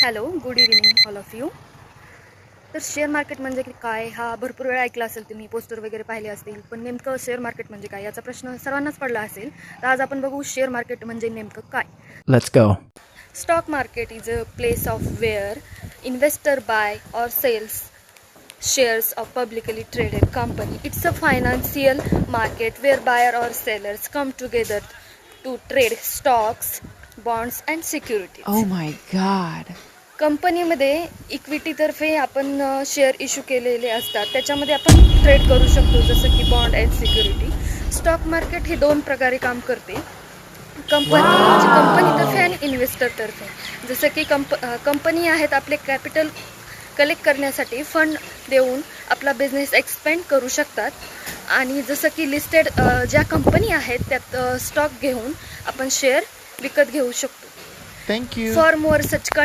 Hello, good evening all of you. तर share market म्हणजे काय हा भरपूर वेळा ऐकला असेल तुम्ही, पोस्टर वगैरे पाहिले असतील. पण नेमकं शेअर मार्केट म्हणजे काय याचा प्रश्न सर्वांनाच पडला असेल. तर आज आपण बघू शेअर मार्केट म्हणजे नेमकं काय. Let's go. Stock market is a place of where investor buy or sales shares of publicly traded company. It's a financial market where buyer or sellers come together to trade stocks, bonds and securities. Oh my God. कंपनीमध्ये इक्विटीतर्फे आपण share issue केलेले असतात, त्याच्यामध्ये आपण trade करू शकतो, जसं की bond and security. Stock market हे दोन प्रकारे काम करते, कंपनीतर्फे आणि इन्व्हेस्टरतर्फे. जसं की कंपनी आहेत आपले कॅपिटल कलेक्ट करण्यासाठी फंड देऊन आपला बिझनेस एक्सपेंड करू शकतात. आणि जसं की लिस्टेड ज्या कंपनी आहेत त्यात स्टॉक घेऊन आपण शेअर विकत घेऊ शकतो. Thank you. For more such